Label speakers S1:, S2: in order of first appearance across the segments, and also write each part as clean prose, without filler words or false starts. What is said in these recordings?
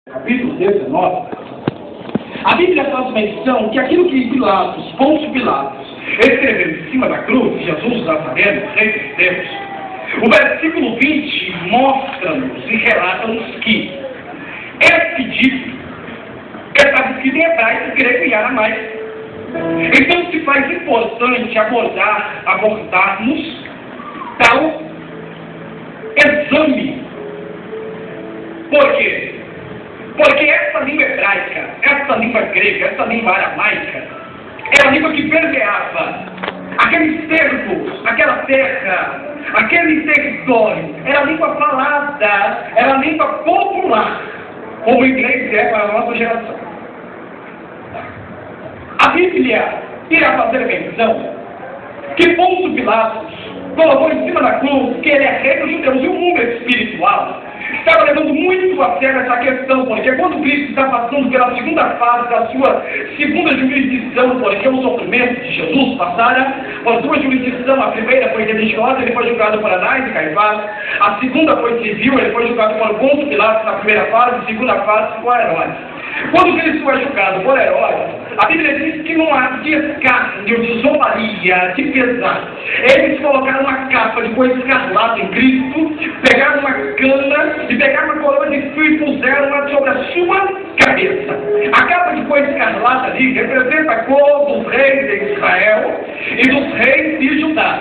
S1: Capítulo 19, a Bíblia faz menção que aquilo que Pilatos, Pôncio Pilatos, escreveu em cima da cruz, Jesus Nazareno, Rei dos Judeus, o versículo 20 mostra-nos e relata-nos que esse dito está escrito em hebraico, grego e aramaico. Então se faz importante abordarmos tal exame. Por quê? Porque essa língua hebraica, essa língua grega, essa língua aramaica, é a língua que permeava aqueles cercos, aquela terra, aquele território. Era a língua falada, era a língua popular, como o inglês é para a nossa geração. A Bíblia irá fazer menção que Pôncio Pilatos colocou em cima da cruz que ele é rei dos judeus, e o mundo espiritual estava levando muito a sério essa questão, porque quando Cristo está passando pela segunda fase da sua segunda jurisdição, porque o sofrimento de Jesus passara por duas jurisdições. A primeira foi religiosa, ele foi julgado por Anás e Caifás. A segunda foi civil, ele foi julgado por Pôncio Pilatos na primeira fase, e segunda fase por Herodes. Quando Cristo foi julgado por Herodes, a Bíblia diz que não havia escárnio, de zombaria, de pesar. Eles colocaram uma capa de cor escarlate em Cristo, pegaram uma cana e pegaram uma coroa de fio e puseram sobre a sua cabeça. A capa de cor escarlate ali representa a cor dos reis de Israel e dos reis de Judá.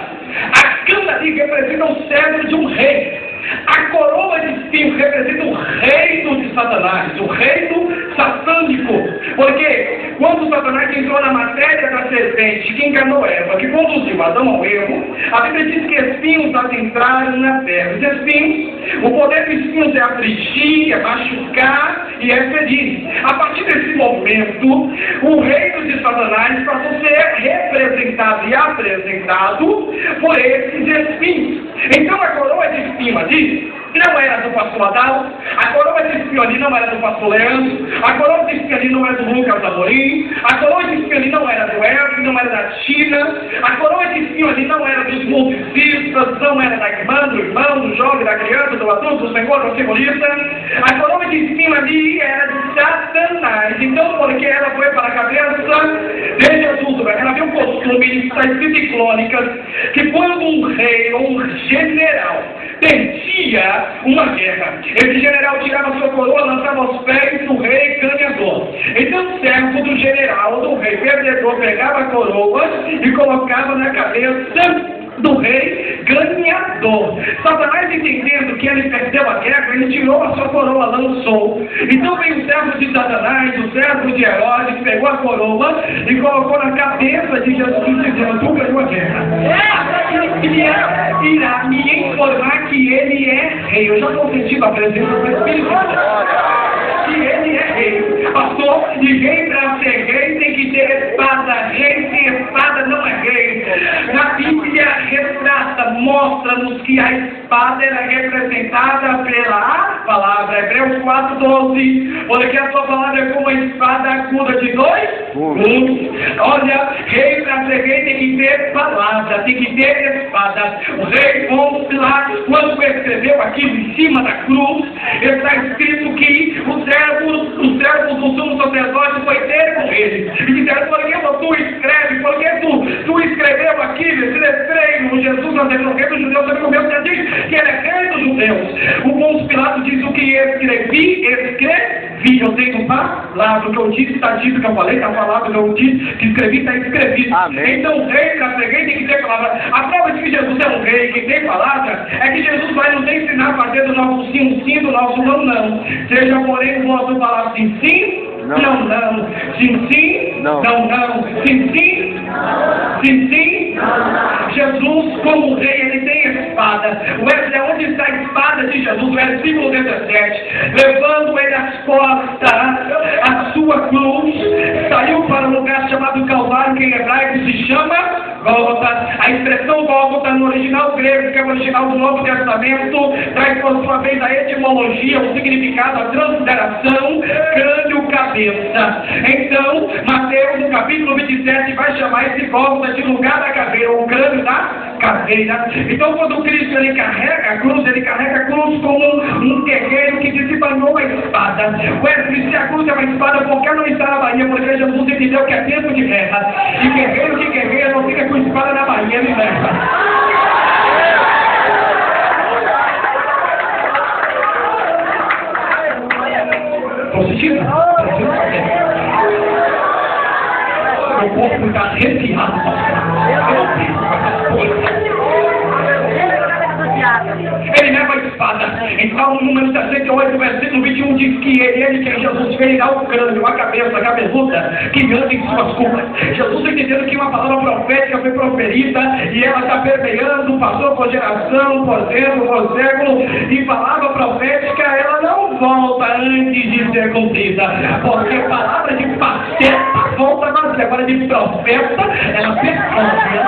S1: A cana ali representa o cetro de um rei. A coroa de espinho representa o reino de Satanás, o reino satânico. Porque quando Satanás entrou na matéria da serpente que enganou Eva, que conduziu Adão ao erro, a Bíblia diz que espinhos adentraram na terra. Os espinhos, o poder dos espinhos é afligir, é machucar e é ferir. A partir desse momento, o reino de Satanás passou a ser representado e apresentado por esses espinhos. Então a coroa de espinho ali não era do pastor Adão, a coroa de espinho ali não era do pastor Leandro, a coroa de espinho ali não era do Lucas Amorim, a coroa de espinho ali não era do Elvio, não era da China, a coroa de espinho ali não era dos multicistas, não era da irmã, do irmão, do jovem, da criança, do adulto, do senhor, do simbolista. A coroa de espinho ali era de Satanás. Então, porque ela foi para a cabeça de Jesus, ela viu um costume, está escrito em Crônicas, que quando um rei ou um general perdia uma guerra, esse general tirava sua coroa, lançava aos pés do rei ganhador. Então o servo do general, do rei perdedor, pegava a coroa e colocava na cabeça do rei ganhador. Satanás, entendendo que ele perdeu a guerra, ele tirou a sua coroa, lançou. Então veio o servo de Satanás, o servo de Herodes, pegou a coroa e colocou na cabeça de Jesus, dizendo: tu ganhou a guerra. Ele irá me informar que ele é rei. Eu já estou sentindo a presença do Espírito Santo. Que ele é rei. Pastor, e rei para ser rei tem que ter espada. Rei sem espada não é rei. Na Bíblia retrata, mostra-nos que a espada era representada pela palavra. Hebreus 4:12. Porque a sua palavra é como uma espada aguda de dois gumes. Olha, rei para ser rei tem que ter palavra, tem que ter espada. O rei Pôncio Pilatos, quando escreveu aquilo em cima da cruz, está escrito que os servos do sumo sacerdote foi ter com ele e disseram: por que tu escreve? Por que tu escreveu aquilo, esse letreiro? Jesus Nazareno, rei dos judeus, sabe como eu diz que ele é rei dos judeus. O Pôncio Pilatos diz: o que escrevi, eu tenho palavra, o que eu disse está dito, o que eu falei está falado, o que eu disse, que escrevi está escrevido. Amém. Então o rei para ser rei tem que ter palavra. A prova de que Jesus é um rei que tem palavra é que Jesus vai nos ensinar a fazer do nosso sim, do nosso não. Seja porém o vosso palavra sim, não. Sim, não. Sim, não. Jesus, como rei, ele tem espada. Onde está a espada de Jesus? O versículo 17. Levando ele às costas a sua cruz, saiu para um lugar chamado Calvário, que em hebraico se chama Gólgota. A expressão Gólgota no original grego, que é o original do Novo Testamento, traz por sua vez a etimologia, o significado, a transliteração, crânio, cabeça cabeça. Então, Mateus, no capítulo 27, vai chamar esse Gólgota de lugar da caveira, o crânio da caveira. Então, quando Cristo ele carrega a cruz como um guerreiro que desembanhou a espada. Wesley, se a cruz é uma espada, por que não está na Bahia? Porque Jesus entendeu que é tempo de guerra. E guerreiro que guerreia não fica com espada na Bahia, ele leva. Positivo? Meu corpo está arrepiado, eu não penso com essas coisas. Ele leva a espada. Então, no número 68, versículo 21, diz que ele, que é Jesus, ferirá o crânio, a cabeça, a cabeluda, que anda em suas culpas. Jesus entendendo que uma palavra profética foi proferida e ela está permeando, passou por geração, por tempo, por século, e palavra profética, ela não volta antes de ser cumprida, porque palavra de profeta volta vazia, agora de profeta, ela percorre.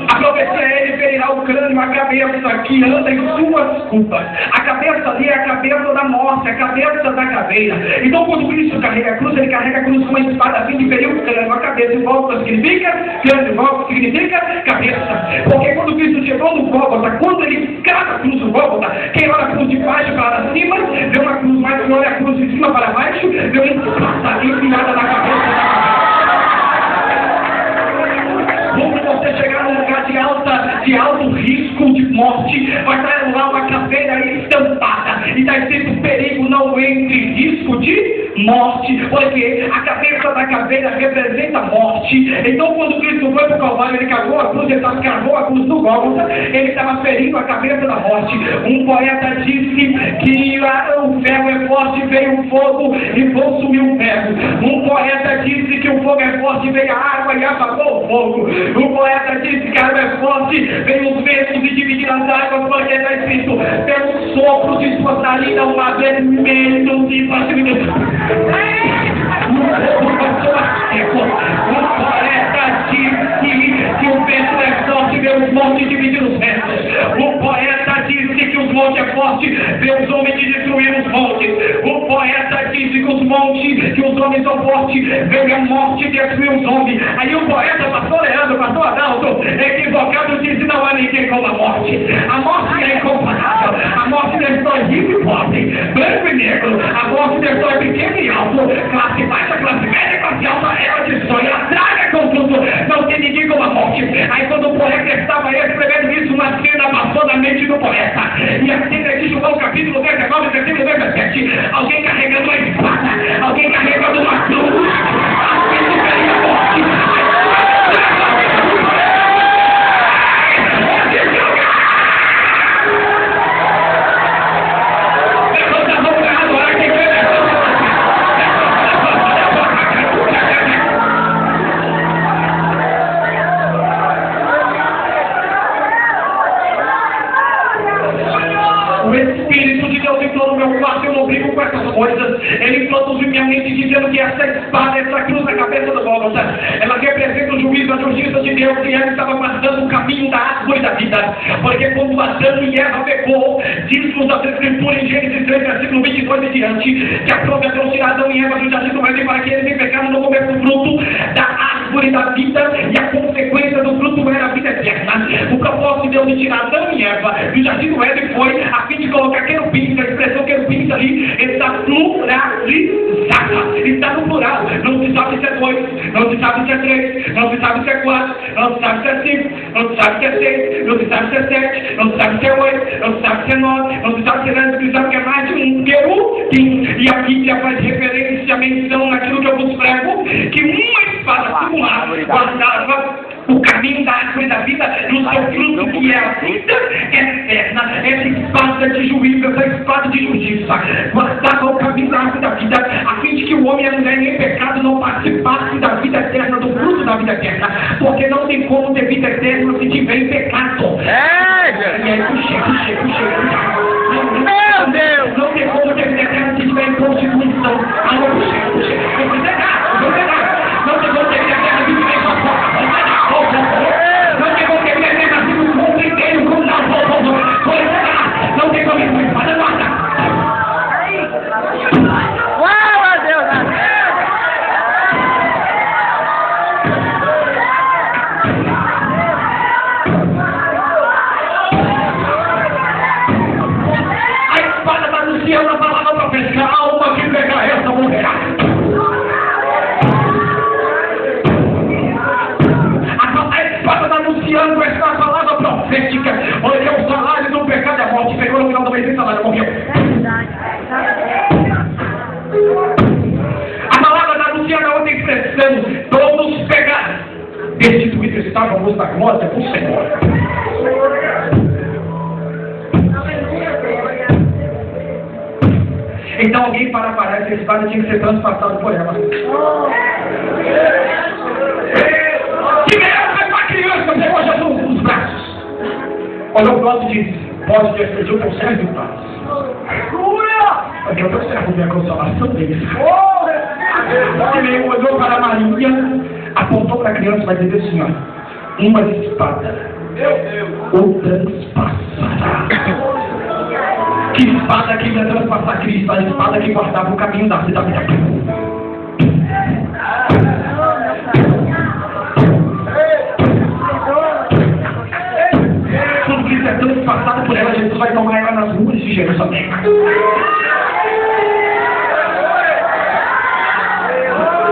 S1: A profecia é ele ferirá o crânio, a cabeça que anda em suas culpas. A cabeça ali é a cabeça da morte, a cabeça da caveira. Então, quando Cristo carrega a cruz, ele carrega a cruz com uma espada a fim de ferir o crânio, a cabeça. E Gólgota significa crânio, Gólgota significa cabeça. Porque quando Cristo chegou no Gólgota, quando ele crava a cruz no Gólgota, quem olha a cruz de baixo para cima, vê uma cruz mais, quem olha a cruz de cima para baixo, vê uma espada enfiada na cabeça da caveira. Quando você chegar num lugar de alto risco de morte, vai estar lá uma caveira estampada. E está escrito: perigo não entre risco de morte. Porque a cabeça da caveira representa a morte. Então, quando Cristo foi para o Calvário, ele cravou a cruz, ele cravou a cruz do Gólgota, ele estava ferindo a cabeça da morte. Um poeta disse que o ferro é forte, veio o fogo e consumiu o ferro. Um poeta disse que o fogo é forte, veio a água e apagou o fogo. O poeta disse que a água é forte, veio os ventos e dividiram as águas, porque está escrito: pelo sopro de sua narina, uma vermelho de facilidade. O poeta disse que o vento é forte, vê os montes dividir os ventos. O poeta disse que os montes é forte, vê os homens destruir os montes. O poeta disse que os montes, que os homens são fortes, vê a morte destruir os homens. Aí o poeta, pastor Leandro, pastor Adalto, equivocado, disse: não há ninguém como a morte. A morte é incomparável. A morte destrói rico e pobre, branco e negro. A morte destrói pequeno e alto, classe baixa, classe média, classe alta. Ela destrói, ela traga com tudo. Não tem ninguém como a morte. Aí quando o poeta estava escrevendo isso, uma cena passou na mente do poeta. E a cena é de João capítulo 19, versículo 17. Alguém carregando uma espada, alguém carregando uma cruz. Assim seria a morte. O Espírito de Deus entrou no meu quarto, eu não brigo com essas coisas. Ele introduziu minha mente dizendo que essa espada, essa cruz na cabeça do Gólgota, ela representa o juízo, a justiça de Deus, e ela estava guardando o caminho da árvore da vida. Porque quando Adão e Eva pecou, diz-nos a Escritura em Gênesis 3, versículo 22 e diante, que aprove a Deus tirar Adão e Eva do jardim do Éden para que eles em pecado não comessem o fruto da árvore da vida, e a consequência do fruto era a vida eterna. O propósito de Deus de tirar Adão e Eva do jardim do Éden foi a fim de colocar querubins. A expressão querubins ali está pluralizada, está no plural. Não se sabe se é 2, não se sabe se é 3, não se sabe se é 4, não se sabe se é 5, não se sabe se é 6, não se sabe se é 7, não se sabe se é 8, não se sabe se é 9, não se sabe se é 10, não se sabe que é mais de um querubim. E a Bíblia faz referência, menção naquilo que eu vos prego, que uma espada singular guardava o caminho da árvore da vida e o seu fruto, que é a vida eterna. Essa espada de juízo, essa espada de justiça, guardava o caminho da árvore da vida, a fim de que o homem e a mulher em pecado não participassem da vida eterna, do fruto da vida eterna, porque não tem como ter vida eterna se tiver em pecado. E aí, puxa. Meu Deus! Não tem como ter vida eterna se tiver em prostituição. Alô, puxa. Eu vou pegar. Não tem como ter vida eterna se tiver em fofoca. Não tem como ter vida eterna se o mundo inteiro não tem como Então alguém para parar essa espada tinha que ser transpassado por ela. Que ela foi uma criança, pegou Jesus nos braços. Olhou para o lado e disse: pode descer o teu servo em paz. Porque o teu servo vem a consolação deles. Ele olhou para Maria, apontou para a criança e vai dizer assim: ó, uma espada o transpassará. Que espada que ia transpassar Cristo? A espada que guardava o caminho da vida. Tudo que isso é transpassado por ela, Jesus vai tomar ela nas ruas de Jerusalém.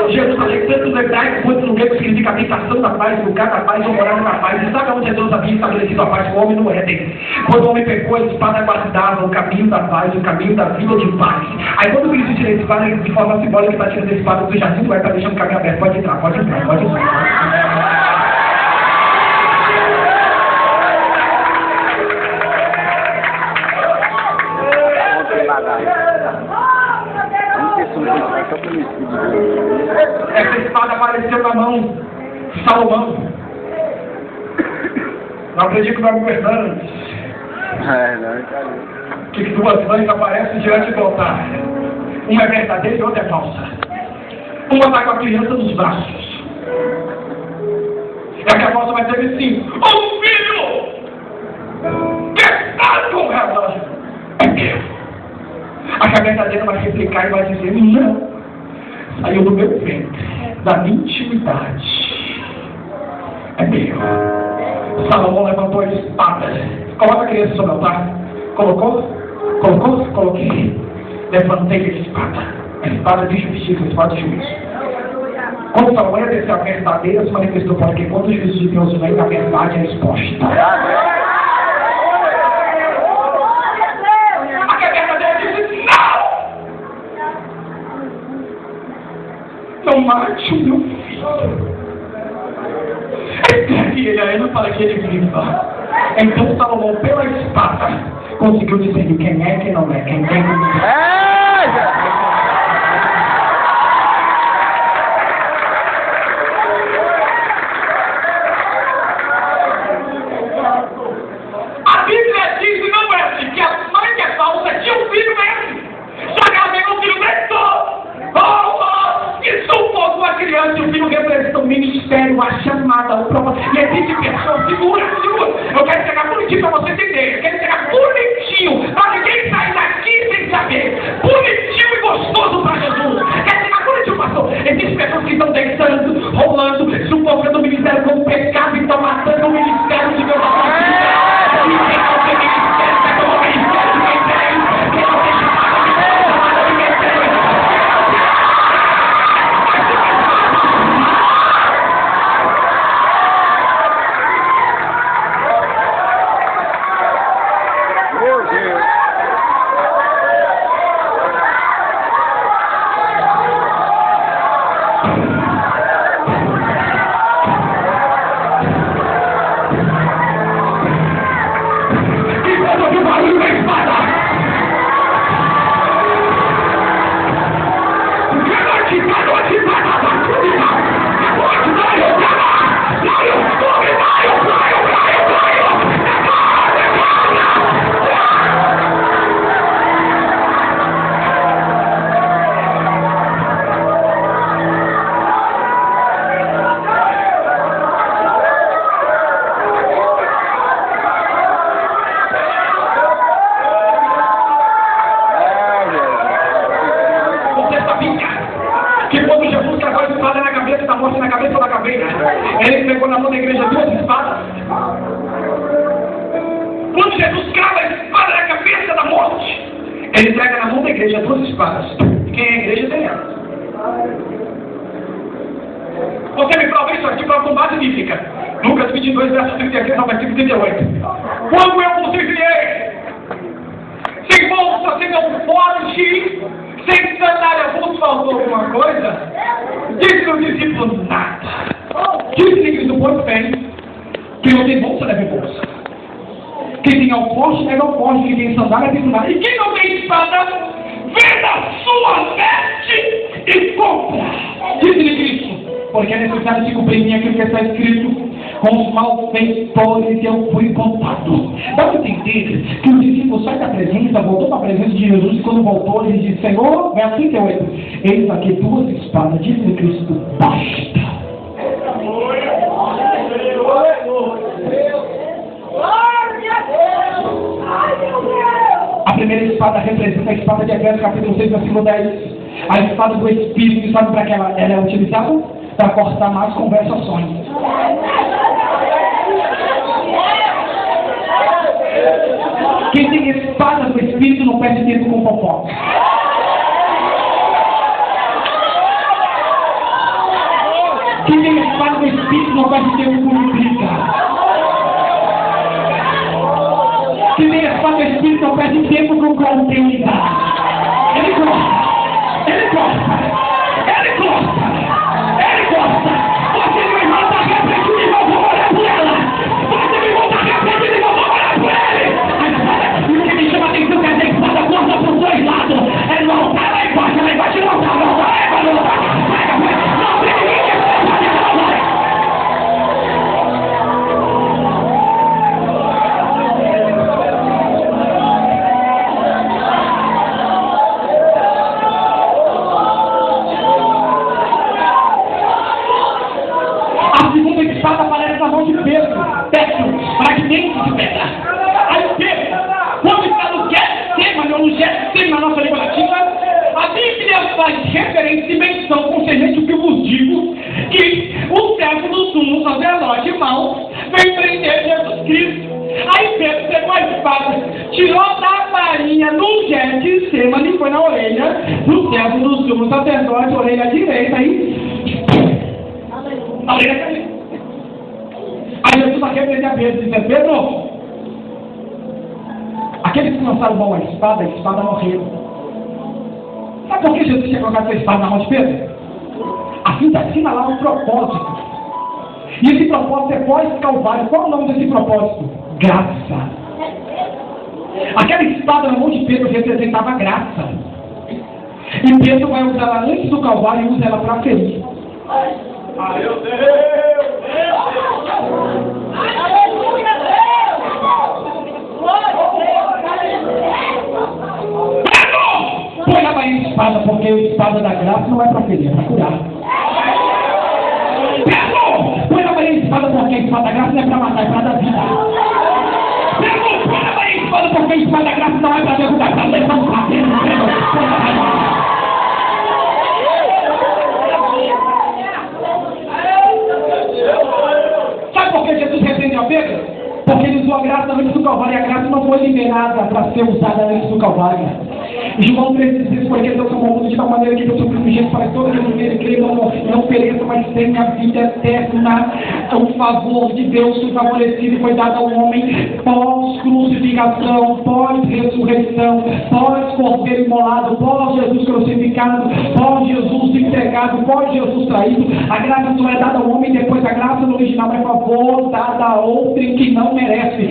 S1: Jerusalém, tanto no hebraico quanto no grego, significa habitação da paz, lugar da paz, ou morar na paz. E sabe onde Deus havia estabelecido a paz com o homem? No Éden. Quando o homem pegou a espada, guardava o caminho da paz, o caminho da vida de paz. Aí quando Cristo tira a espada, de forma simbólica, está tirando a espada do jardim do Éden, está deixando o caminho aberto. Pode entrar, pode entrar, pode entrar. Essa espada apareceu na mão de Salomão. Não acredito que vai conversando. Que duas mães aparecem diante do altar. Uma é verdadeira e outra é falsa. Uma vai com a criança nos braços. E a falsa vai dizer assim: ô filho, que está com ela? É meu. A verdadeira vai replicar e vai dizer: não. Saiu do meu ventre, da minha intimidade. É meu. Salomão levantou a espada. Coloca a criança sobre o altar. Colocou? Colocou? Coloquei. Levantei a espada. A espada de justiça, a espada de juízo. Quando Salomão ia descer a verdadeira, se manifestou para que quando o juízo de Deus vem, a verdade é exposta. Não mate o meu filho. Entregue ele a ela para que ele viva. Então Salomão, pela espada, conseguiu dizer quem é e quem não é. Quem tem a Bíblia diz, não é assim, que a mãe que é falsa tinha um filho mesmo. Só que ela pegou o filho mentor. Isso fosse uma criança, e o filho representa o ministério, a chamada, o propósito. E existe pessoa, segura. Eu quero chegar bonitinho para você entender. Eu quero chegar bonitinho, para ninguém sair daqui sem saber. Bonitinho e gostoso para Jesus. Quero chegar bonitinho, pastor. Existem pessoas que estão dançando, rolando, sufocando o ministério com o pecado e estão matando o ministério de Deus. Ele pegou na mão da igreja duas espadas. Quando Jesus crava a espada na cabeça da morte, ele entrega na mão da igreja duas espadas. Quem é a igreja tem ela. Você me prova isso aqui para com base bíblica. Lucas 22, verso 33 ao versículo 38. Quando eu vos enviei, sem bolsa, sem alforje, sem sandália, vos faltou alguma coisa? Disse o discípulo: nada. Disse Cristo: pois bem, quem não tem bolsa, leve bolsa. Quem tem alforje, leve alforje. Quem tem sandália, leve sandália. E quem não tem espada, venda a sua veste e compra. Diz-lhe Cristo, porque é necessário se cumprir em mim aquilo que está escrito: com os malfeitores eu fui contado. Dá para entender que o discípulo sai da presença, voltou para a presença de Jesus, e quando voltou ele disse: Senhor, verso 38, eis aqui 2 espadas. Diz-lhe Cristo: basta. A primeira espada representa a espada de Efésios, capítulo 6, versículo 10. A espada do Espírito, sabe para que ela é utilizada? Para cortar más conversações. Quem tem espada do Espírito não perde tempo com fofoca. Quem tem espada do Espírito não perde tempo com intriga. Quem tem espada do Espírito não perde tempo com contenda. Ele gosta. Ele gosta. Ele gosta. Ele gosta. Você meu irmão está arrependido e não vou olhar por ela. Você meu irmão está arrependido e não vou olhar por ele. A espada, e o que me chama a atenção é que a espada corta por 2 lados. Ele não está lá embaixo, não está, não está. Não aparece na mão de Pedro, fragmentos de pedra. Aí Pedro, quando está no Getsemane, ou no Getsemane na nossa língua latina, a Bíblia faz referência e menção concernente o que eu vos digo, que o servo do sumo sacerdote mau veio prender Jesus Cristo. Aí Pedro pegou a espada, tirou da farinha no Getsemane e foi na orelha do servo do sumo sacerdote, orelha direita, e a orelha caiu. Aí Jesus vai repreender a Pedro e diz: Pedro, aqueles que lançaram mão à espada morreram. Sabe por que Jesus tinha colocado essa espada na mão de Pedro? A fim de assinalar um propósito. E esse propósito é pós-Calvário. Qual é o nome desse propósito? Graça. Aquela espada na mão de Pedro representava graça. E Pedro vai usar ela antes do Calvário e usa ela para ferir. Ai, meu Deus! Aleluia, Deus! Põe a espada, porque a espada da graça não é para ferir, é para curar. Pedro! Põe a espada, porque a espada da graça não é para matar, é para dar vida. Pedro! Põe a espada, porque a espada da graça não é para derrubar, é para levantar. Sabe por que Jesus repreendeu a Pedro? Porque ele usou a graça antes do Calvário, e a graça não foi liberada para ser usada antes do Calvário. E João 13 diz: porque Deus amou o mundo de tal maneira que deu seu primogênito para que todo aquele que nele crê não pereça, mas tenha a vida eterna. O favor de Deus foi favorecido e foi dado ao homem pós-crucificação, pós-ressurreição, pós-cordeiro imolado, pós-Jesus crucificado, pós-Jesus entregado, pós-Jesus traído. A graça só é dada ao homem, depois a graça no original é favor dada a outrem que não merece.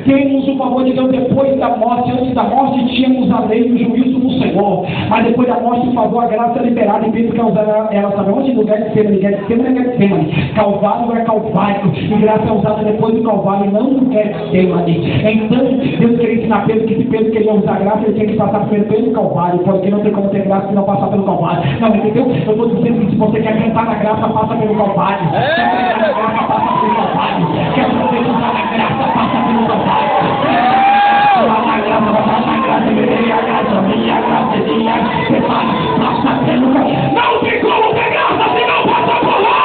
S1: Temos o favor de Deus depois da morte. Antes da morte tínhamos a lei e o juízo no Senhor, mas depois da morte, o favor, a graça é liberada, e Pedro quer usar ela, sabe onde? No Getsemane. Getsemane é Getsemane. Calvário é Calvário, e graça é usada depois do Calvário, não no Getsemane. Então, Deus queria ensinar Pedro que se Pedro queria usar a graça, ele tinha que passar pelo Calvário, porque não tem como ter graça se não passar pelo Calvário. Não, entendeu? Eu estou dizendo que se você quer cantar na graça, passa pelo Calvário. Quer cantar na graça, passa pelo Calvário. Quer poder usar a graça, passa pelo Calvário. A graça, minha graça, passa pelo Calvário. Não tem como ter graça se não passa por lá.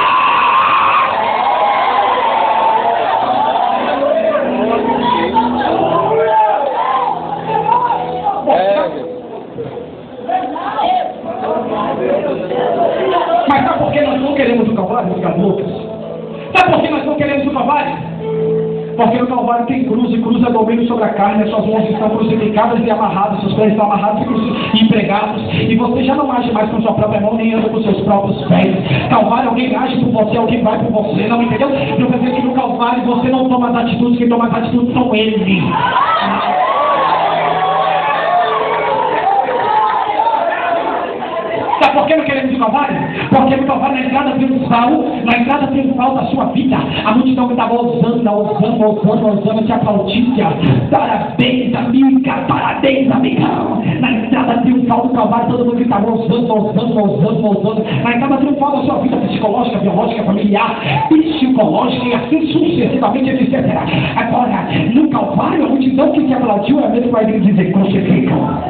S1: Mas sabe por que nós não queremos o Calvário, meus caboclos? Sabe por que nós não queremos o Calvário? Porque no Calvário tem cruz, e cruz é domínio sobre a carne, as suas mãos estão crucificadas e amarradas, seus pés estão amarrados e pregados, e você já não age mais com sua própria mão, nem anda com seus próprios pés. Calvário, alguém age por você, alguém vai por você, não entendeu? Eu quero dizer que no Calvário você não toma as atitudes, quem toma as atitudes são eles.
S2: Calvário? Porque no Calvário, na entrada triunfal da sua vida, a multidão que estava ousando, te aplaudia. Parabéns, amiga, parabéns, amigão. Na entrada triunfal do Calvário, todo mundo que estava ousando. Na entrada triunfal da sua vida psicológica, biológica, familiar, psicológica e assim sucessivamente, etc. Agora, no Calvário, a multidão que te aplaudiu é a mesma que vai dizer: crucificam.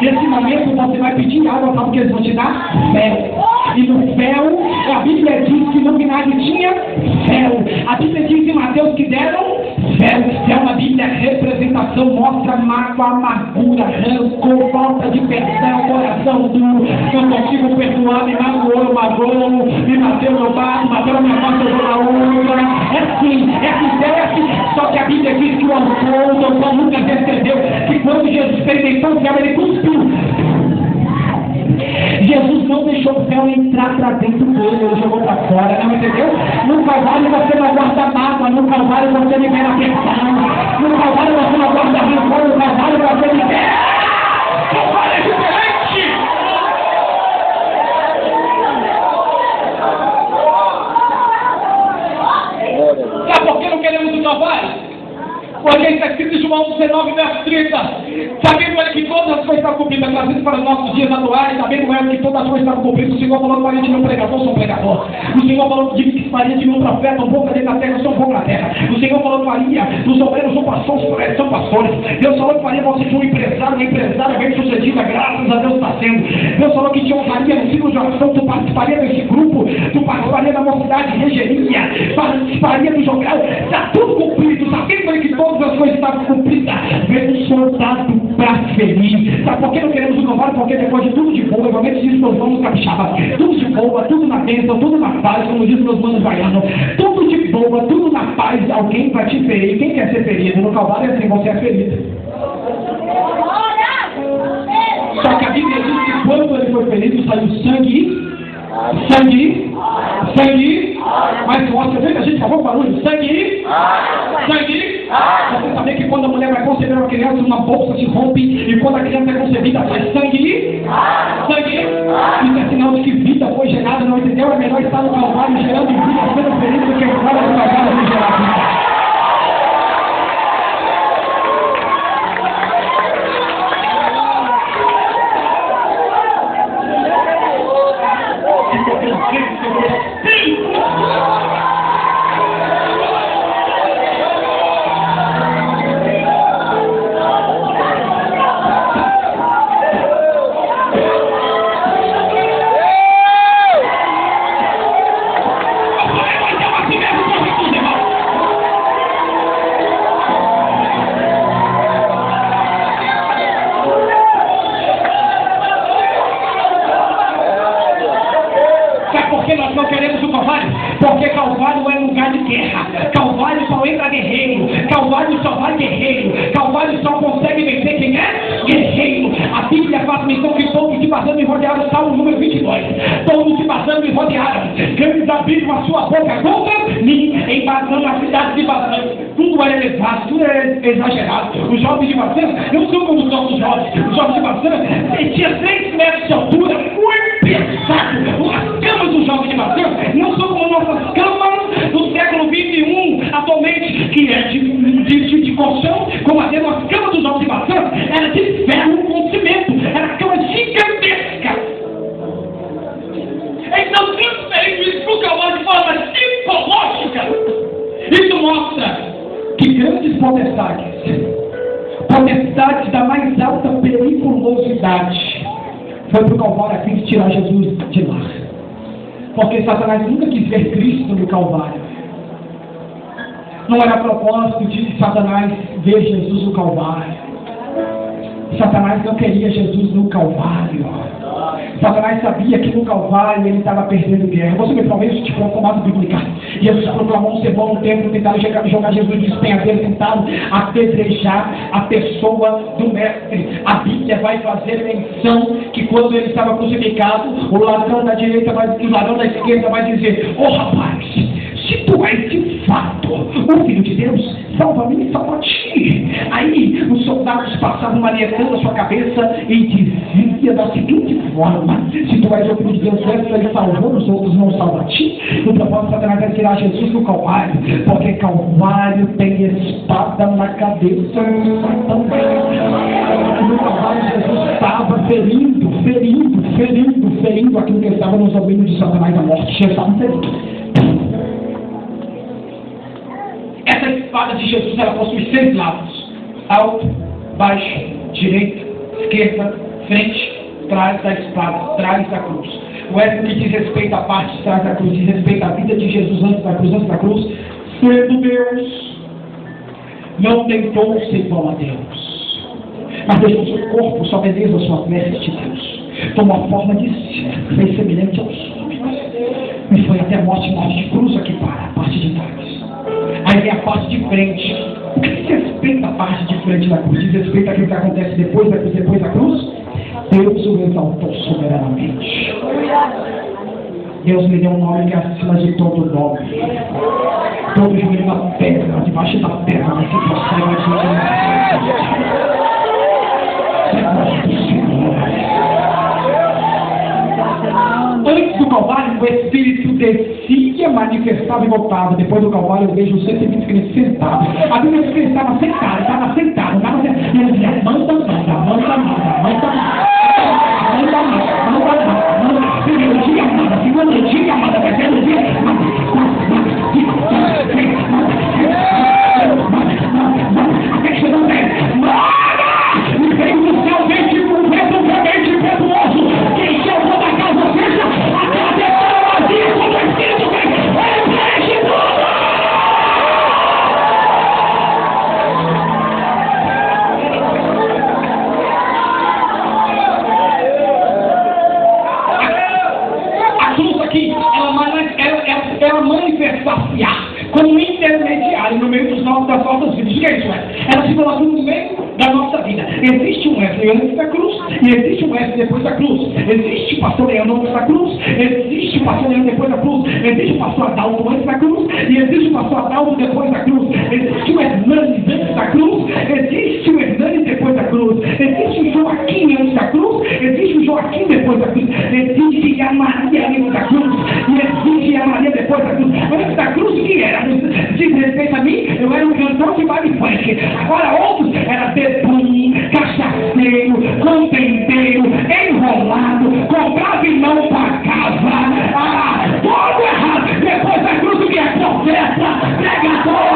S2: Nesse momento você vai pedir água, sabe o que eles vão te dar? Fel. E no fel, a Bíblia diz que no vinagre tinha fel. A Bíblia diz em Mateus que deram fel. Fel na Bíblia é representação, mostra mágoa, amargura, rancor, falta de perdão, coração duro. Não consigo perdoar, me magoou, me bateu no bar, bateu na minha mão, eu vou na outra. É assim, desce. Só que a Bíblia diz que o autor Lucas escreveu que quando Jesus experimentou o fel, ele cuspiu. Jesus não deixou o fel entrar para dentro dele, ele jogou para fora, não entendeu? No Calvário você não guarda mágoa, no Calvário você libera perdão, no Calvário você não guarda rancor, no Calvário você libera. Calvário é diferente! Sabe por que não queremos o Calvário? Porque está escrito em João 19, verso 30. Sabendo ele que todas as coisas estão cumpridas, trazidas para os nossos dias atuais, sabendo ele que todas as coisas estão cumpridas, o Senhor falou que faria de mim um pregador, sou um pregador. O Senhor falou que faria de mim um profeta, um bom cadeiro na terra, eu sou um bom na terra. O Senhor falou que faria dos obreiros são pastores. Deus falou que faria você de um empresário, uma empresária bem sucedida, graças a Deus está sendo. Deus falou que te honraria no ciclo de oração, tu participaria desse grupo, tu participaria da mocidade, regeria, participaria do jogral, está tudo cumprido, sabendo ele que todas as coisas estavam cumpridas, veio um soldado para ferir. Sabe por que não queremos o Calvário? Porque depois de tudo de boa, igualmente diz meus manos capixaba, tudo de boa, tudo na bênção, tudo na paz, como diz meus manos baianos, tudo de boa, tudo na paz, alguém vai te ferir. Quem quer ser ferido? No Calvário é assim, você é ferido. Só que a Bíblia diz que quando ele foi ferido, saiu sangue. Mais forte, a gente falou barulho, sangue. Você sabia que quando a mulher vai conceber uma criança, uma bolsa se rompe, e quando a criança é concebida, é sangue. Isso é sinal de que vida foi gerada, não entendeu? É melhor estar no Calvário gerando vida, sendo feliz do que fora do Calvário não gerar vida. Porque Calvário é lugar de guerra. Calvário só entra guerreiro. Calvário só vai guerreiro. Calvário só consegue vencer quem é guerreiro. A Bíblia faz menção que todos que passando me rodearam, Salmo número 22. Todos que passando me rodearam, eles abriram a sua boca contra mim, embasando a cidade de Bazã. Tudo era elevado, tudo era exagerado. Os jovens de Bazã não são como os nossos jovens. Os jovens de Bazã tinham 3 metros de altura, muito pesado. As camas dos jovens de Bazã não são como nossas camas do século 21, atualmente, que é de colchão, como as camas dos jovens de Bazã era de ferro com cimento, era cama gigantesca. Então, transferindo isso para o Calvário de forma psicológica, isso mostra que grandes potestades da mais alta periculosidade foi para o Calvário a fim de tirar Jesus de lá. Porque Satanás nunca quis ver Cristo no Calvário. Não era propósito de Satanás ver Jesus no Calvário. Satanás não queria Jesus no Calvário. Satanás sabia que no Calvário ele estava perdendo guerra. Você me promete de formato bíblica. Jesus proclamou um sermão no templo, tentaram jogar Jesus de despenhadeiro, tentaram apedrejar a pessoa do mestre. A Bíblia vai fazer menção que quando ele estava crucificado, o ladrão da direita, o ladrão da esquerda vai dizer: rapaz, se tu tu és de fato o Filho de Deus, salva-me e salva a ti. Aí os soldados passavam manietando a sua cabeça e dizia da seguinte forma: se tu és o Filho de Deus, ele salvou, os outros não salva a ti. O propósito de Satanás é tirar Jesus do Calvário, porque Calvário tem espada na cabeça de Satanás. No Calvário Jesus estava ferindo aquilo que estava nos domínios de Satanás da morte. Jesus estava ferindo. Essa espada de Jesus, ela possui 6 lados: alto, baixo, direita, esquerda, frente, trás da espada, trás da cruz. O que diz respeito à parte de trás da cruz, diz respeito à vida de Jesus antes da cruz, sendo Deus, não tentou ser igual a Deus, mas deixou seu corpo, sua beleza, sua veste de Deus, tomou a forma de servo, fez semelhante aos homens, e foi até a morte de cruz aqui para a parte de trás. Aí vem a parte de frente. O que diz respeito à parte de frente da cruz? Diz respeito àquilo que acontece depois da cruz? Deus o exaltou soberanamente. Deus me deu um nome que é acima de todo nome. Todo joelho na terra, debaixo da terra, vai se prostrar diante do Senhor. Antes do Calvário, o Espírito descia, manifestava e voltava. Depois do Calvário, eu vejo os 120 crentes sentados. A Bíblia diz que ele estava sentado. E ele dizia: manda. Segundo dia, manda. Terceiro dia, manda. Até que chegou 10. E veio do céu, vem tipo um vento impetuoso, que encheu toda a casa seja, a casa é toda vazia, como o Espírito vem, ele preenche tudo! A cruz aqui, ela manifesta-se como intermediário no meio das nossas vidas. O que é isso? Ela se coloca no meio da nossa vida. Existe um Wesley antes da cruz e existe um Wesley depois da cruz. Existe o pastor Leandro antes da cruz, existe o pastor Leandro depois da cruz, existe o pastor Adalto antes da cruz e existe o pastor Adalto depois da cruz. Existe o Hernani antes da cruz, existe o Hernani depois da cruz, existe o Joaquim antes da cruz, existe o Joaquim depois da cruz, existe a Maria antes da cruz e existe a Maria depois da cruz. Antes da cruz, o que era? Diz respeito a mim, eu era um cantor de baile funk. Agora outros era bebum, cachaceiro, contenteiro, enrolado, comprava e não pagava. Todo errado. Depois da cruz, o que é? Profeta, pregador,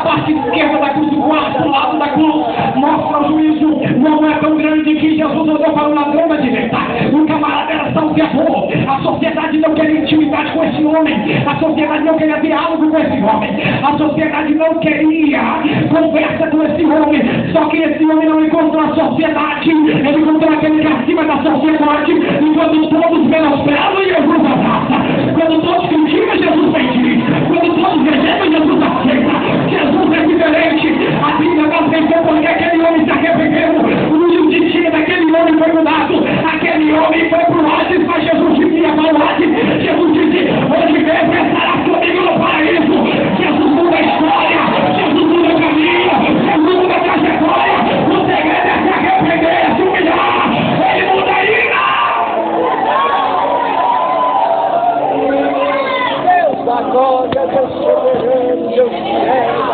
S2: parte esquerda da cruz, do quarto lado da cruz, mostra o juízo. Não é tão grande que Jesus olhou para o ladrão da direita. O camarada era salteador. A sociedade não queria intimidade com esse homem. A sociedade não queria diálogo com esse homem. A sociedade não queria conversa com esse homem. Só que esse homem não encontrou a sociedade. Ele encontrou aquele que é acima da sociedade. E quando todos menosprezam, Jesus abraça. Quando todos criticam, Jesus bendiz. Quando todos rejeitam, Jesus aceita. Jesus é diferente. A Bíblia não pensou porque aquele homem se arrependeu. O destino daquele homem foi mudado. Aquele homem foi para o Hades, mas Jesus dizia para o Hades. Jesus disse: hoje mesmo estará comigo no paraíso. Jesus muda a história. Jesus muda o caminho. Jesus muda a trajetória. O segredo é se arrepender, é se humilhar. Ele muda a ira.
S3: Deus da glória, Deus soberano, Deus fiel.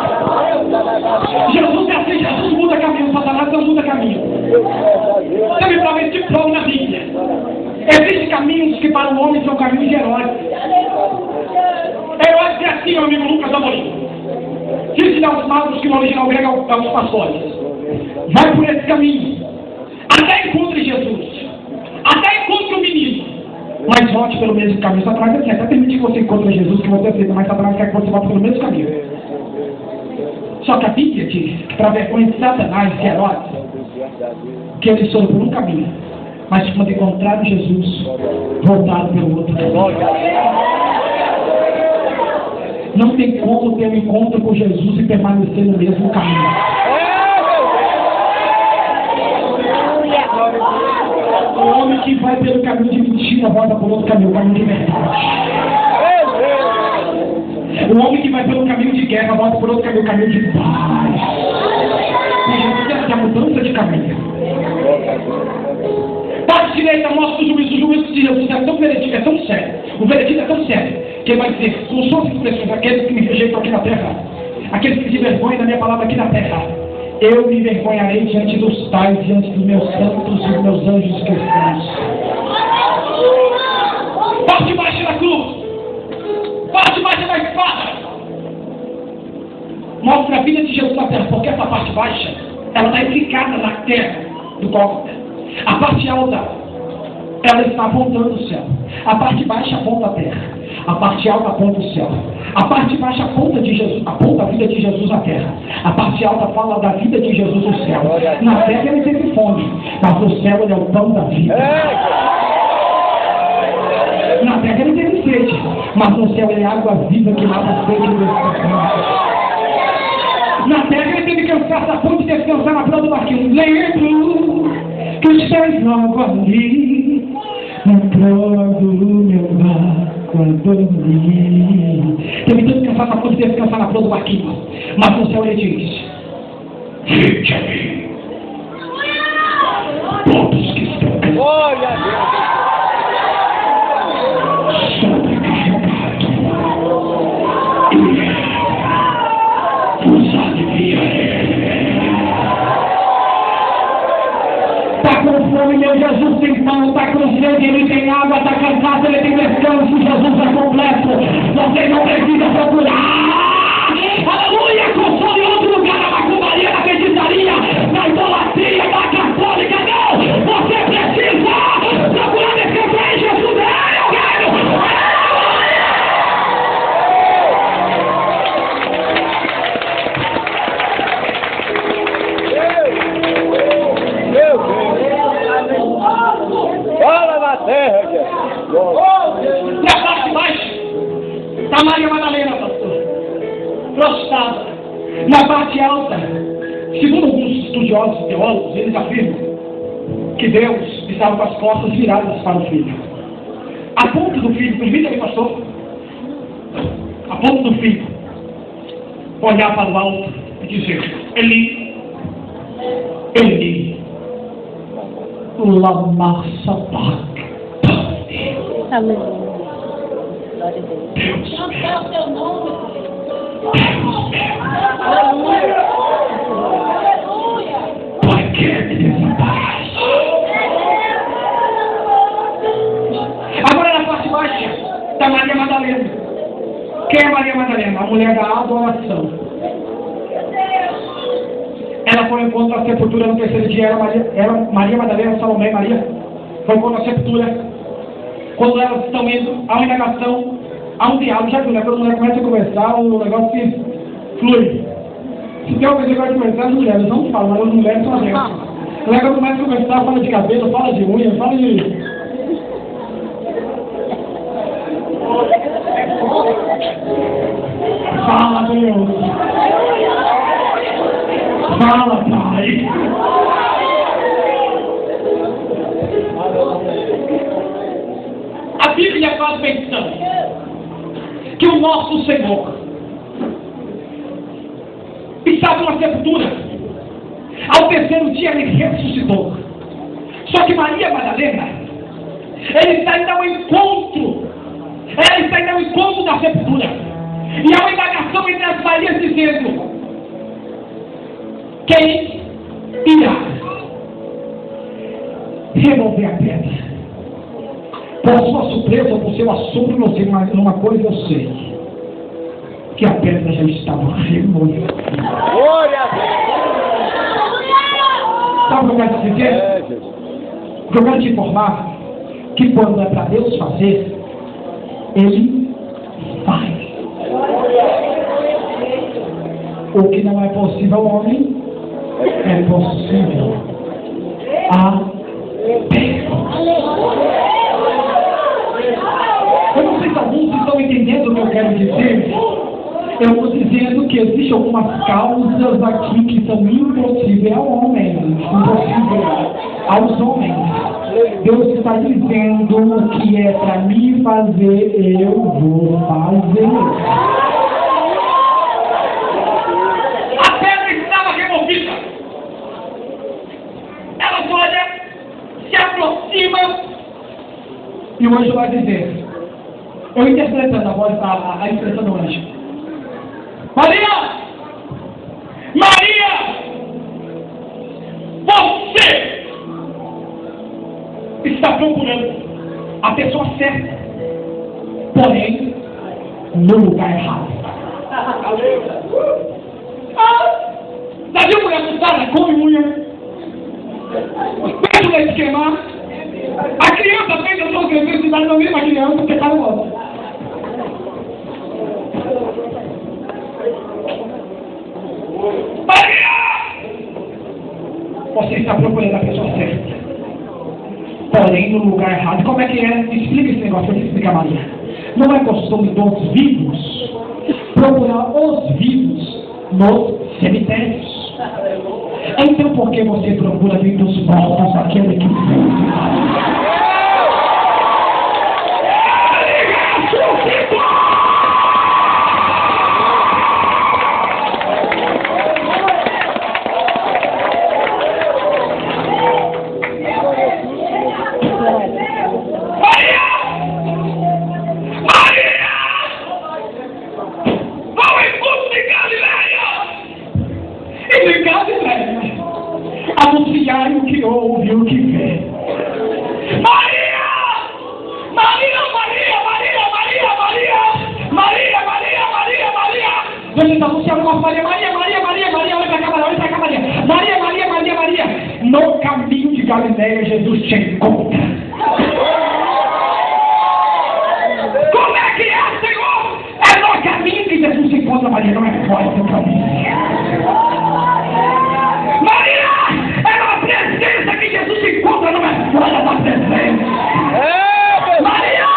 S2: Jesus é assim, Jesus muda caminho, Satanás não muda caminho. Sabe para ver de prova na Bíblia? Existem caminhos que para o homem são caminhos de Herodes. Herodes é assim, meu amigo Lucas Amorim. Diz aos magos que no original grego é os pastores. Vai por esse caminho. Até encontre Jesus. Até encontre o menino. Mas volte pelo mesmo caminho. Satanás é assim, até permite que você encontre Jesus, que você aceita, mas Satanás quer que você volte pelo mesmo caminho. Só que a Bíblia diz que para vergonha de Satanás e Herodes, que eles foram por um caminho, mas quando encontraram Jesus, voltaram pelo outro caminho. Não tem como ter um encontro com Jesus e permanecer no mesmo caminho. O homem que vai pelo caminho de mentira volta por outro caminho, o caminho de verdade. O homem que vai pelo caminho de guerra volta por outro caminho, o caminho de paz. E Jesus tem a mudança de caminho. Parte direita mostra o juízo de Jesus é tão veredito, é tão sério. O veredito é tão sério que ele vai dizer: com suas expressões, aqueles que me rejeitam aqui na terra, aqueles que se envergonham da minha palavra aqui na terra, eu me envergonharei diante dos pais, diante dos meus santos e dos meus anjos cristãos. Parte baixa da cruz. Parte baixa da espada mostra a vida de Jesus na terra, porque essa parte baixa ela está implicada na terra do Gólgota. A parte alta ela está apontando o céu. A parte baixa aponta a terra. A parte alta aponta o céu. A parte baixa aponta a vida de Jesus na terra. A parte alta fala da vida de Jesus no céu. Na terra ele teve fome, mas no céu ele é o pão da vida. Na terra ele teve sede, mas no céu ele é água viva que mata a sede do Espírito. Na terra ele teve cansaço a ponto de descansar na prova do barquinho. Lembro que os pés logo ali, na prova do meu barco a dormir. Teve tanto cansaço a ponto de descansar na prova do barquinho, mas no céu ele diz: vinde a mim, todos que estão cansados. Está com fome, meu Jesus tem pão, está com sede, ele tem água, está cansado, ele tem descanso, Jesus é completo. Você não precisa procurar. Aleluia! Console em outro lugar, na macumbaria, na feitiçaria, na idolatria, na católica, não! Você precisa procurar descansar em Jesus. Eu quero!
S3: Fala na terra, Jesus.
S2: Na parte baixa está Maria Madalena, pastor, prostrada. Na parte alta, segundo alguns estudiosos, teólogos, eles afirmam que Deus estava com as costas viradas para o filho. A ponta do filho, permita-me, pastor, a ponta do filho, olhar para o alto e dizer: Eli, Eli, lama sabachthani.
S4: Amém. Glória a Deus.
S2: Deus
S4: Não é o seu nome.
S2: Aleluia.
S4: Aleluia.
S2: Por que me desamparaste? Agora na parte baixa está Maria Madalena. Quem é Maria Madalena? A mulher da adoração. ao encontro da sepultura no terceiro dia. Era Maria Madalena, Salomé e Maria. Foi ao encontro da sepultura. Quando elas estão indo a uma indagação, a um diálogo, já viu, né? Quando a mulher começa a conversar, o negócio se flui. Se tem alguém que vai conversar, as mulheres não falam, mas as mulheres são abertas. A mulher quando começa a conversar, fala de cabelo, fala de unha, fala de... Fala, Deus! Fala, Pai! A Bíblia faz menção que o nosso Senhor estava na sepultura. Ao terceiro dia ele ressuscitou. Só que Maria Madalena, ele está indo ao encontro. Ela está indo ao encontro da sepultura. E há uma indagação entre as Marias dizendo: quem irá remover a pedra? Por sua surpresa ou por seu assombro, não sei, mas uma coisa eu sei: que a pedra já estava removida.
S3: Glória a Deus!
S2: Sabe o que eu quero te dizer? O que eu quero te informar? Que quando é para Deus fazer, Ele faz. O que não é possível ao homem, é possível a Deus. Eu não sei se alguns estão entendendo o que eu quero dizer. Eu estou dizendo que existem algumas causas aqui que são impossíveis ao homem, impossíveis aos homens. Deus está dizendo: o que é para mim fazer, eu vou fazer.
S1: A pedra estava removida. Ela olha, se aproxima.
S2: E o anjo vai dizer, eu interpretando a voz, a expressão do anjo: Maria! Maria! Você está procurando a pessoa certa, porém no lugar errado. Já viu mulher assustada? Come unha, pede o leite queimar. A criança fez a sua necessidade da mesma criança, porque está no outro. Maria! Você está procurando a pessoa certa, porém no lugar errado. Como é que é? Explica esse negócio, explica, Maria. Não é costume dos vivos procurar os vivos nos cemitérios. Então por que você procura vir dos mortos aquele que anunciar o que ouve e o que vê. Maria! Maria, Maria, Maria, Maria, Maria! Maria, Maria, Maria, Maria! Deus está anunciando uma Maria, Maria, Maria, Maria, Maria, olha para cá, Maria, olha para cá, Maria! Maria, Maria, Maria, Maria! No caminho de Galileia, Jesus te encontra. Como é que é, Senhor? É no caminho que Jesus se encontra, Maria, não é fora do caminho. Que Jesus se encontra, não é fora da presença. Maria!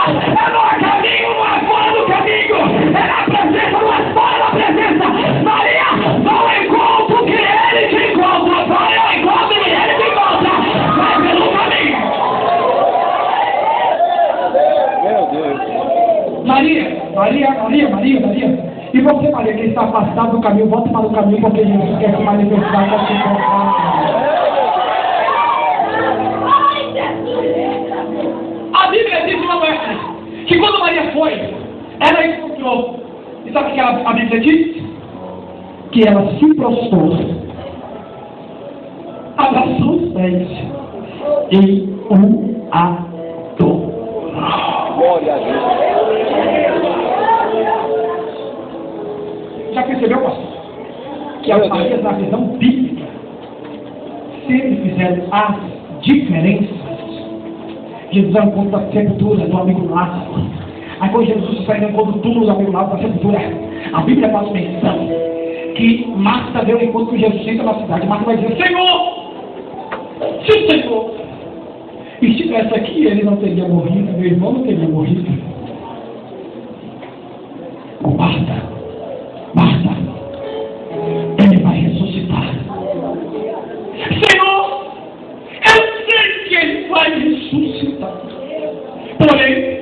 S2: É no caminho, não é fora do caminho. É na presença, não é fora da presença. Maria, vá ao encontro que Ele te encontra. Vai ao encontro que Ele te encontra. Vai pelo caminho.
S3: Meu Deus.
S2: Maria, Maria, Maria, Maria, Maria. E você, Maria, que está afastado do caminho, volta para o caminho, porque Jesus quer se manifestar para te encontrar. A Bíblia diz uma vez que quando Maria foi, ela encontrou. E sabe o que a Bíblia diz? Que ela se prostrou, abraçou os pés e o adorou.
S3: Glória a Deus.
S2: Já percebeu, pastor? que as Marias, na visão bíblica, sempre fizeram as diferenças. Jesus é um encontro da sepultura do amigo Lázaro. Aí quando Jesus sai no encontro do túmulo do amigo Lázaro da sepultura, a Bíblia faz menção que Marta vê o encontro com Jesus entra na cidade. Marta vai dizer: Senhor, se o Senhor estivesse aqui, ele não teria morrido, meu irmão não teria morrido. Marta, Marta, ele vai ressuscitar. Senhor, eu sei que ele vai ressuscitar. Porém,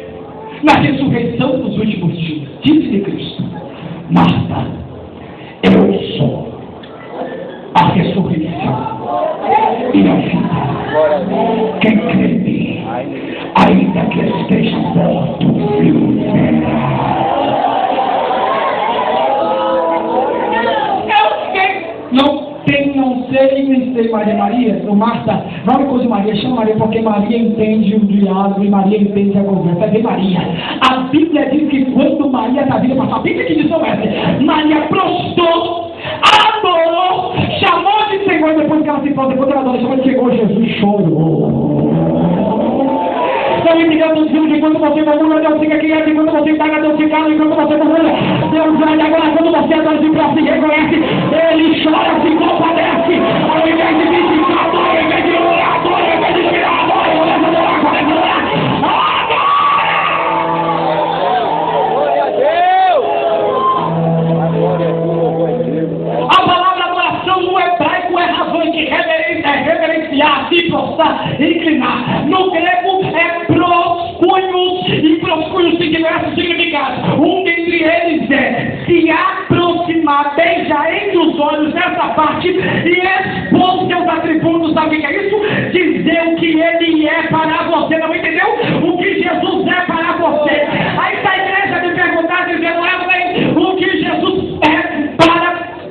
S2: na ressurreição dos últimos dias, disse-lhe Cristo: Marta, eu sou a ressurreição e a vida. Quem crê em mim, ainda que esteja morto, viverá. Não sei nem sei Maria, ou Marta, não me coisa Maria, chama Maria, porque Maria entende o diálogo e Maria entende a conversa. É bem Maria. A Bíblia diz que quando Maria está vindo para a Bíblia que diz essa, Maria prostrou, adorou, chamou de Senhor, depois que ela se pôs, depois que ela adorou, chamou de Senhor, Jesus chorou. Estão entendendo os filhos que quando você murmura, Deus fica quieto, e quando você paga, Deus fica calmo, e quando você murmura, Deus vai. Agora, quando você adora de próximo e reconhece, ele chora, se compadece, ao invés de visitar, ao invés de orar, ao invés de virar, glória a Deus! Glória a Deus! A palavra adoração no hebraico é razão de reverenciar, se prostrar, inclinar. No grego é proscunhos, e proscunhos tem diversos significados. Um dentre eles é se aproximar, beijar entre os olhos nessa parte e expor seus atributos. Sabe o que é isso? Dizer o que ele é para você. Não entendeu? O que Jesus é para você. Aí está a igreja me perguntar, dizendo: o que Jesus é para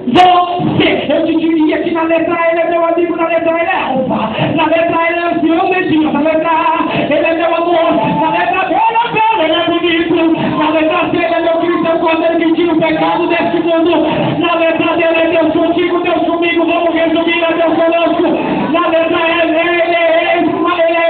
S2: você. Eu te diria que na letra A ele é meu amigo, na letra A ele é alfa, na letra A ele é ancião de Deus, na letra A ele é meu amor, na letra B ele é bonito, na letra C ele é meu Cristo, cordeiro que tira o pecado deste mundo, na letra D ele é Deus contigo, Deus comigo, vamos resumir, é Deus conosco, na letra E ele é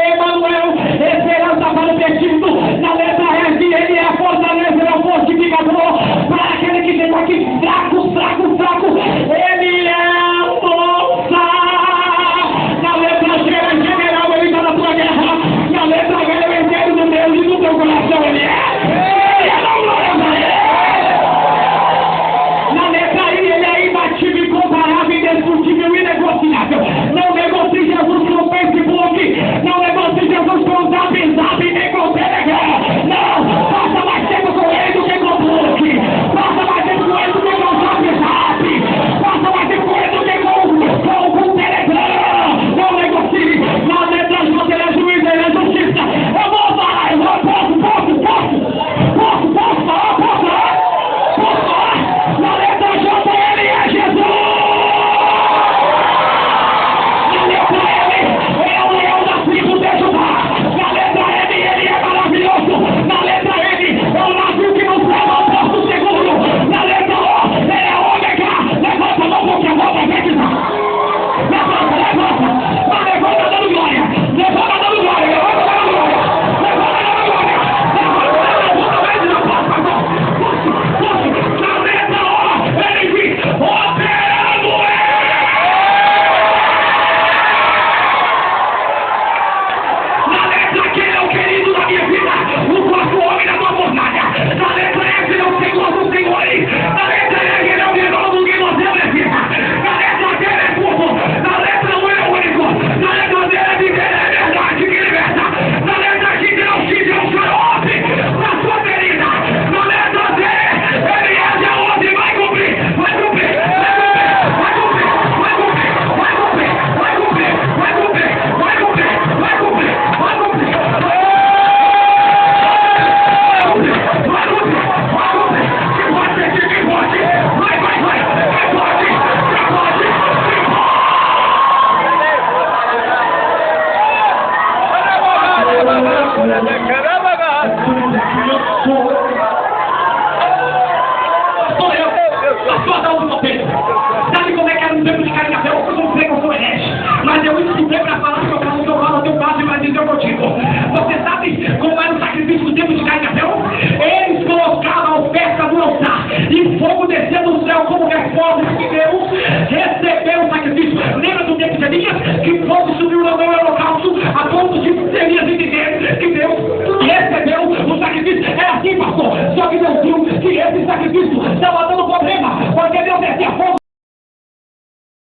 S1: Jeremias, que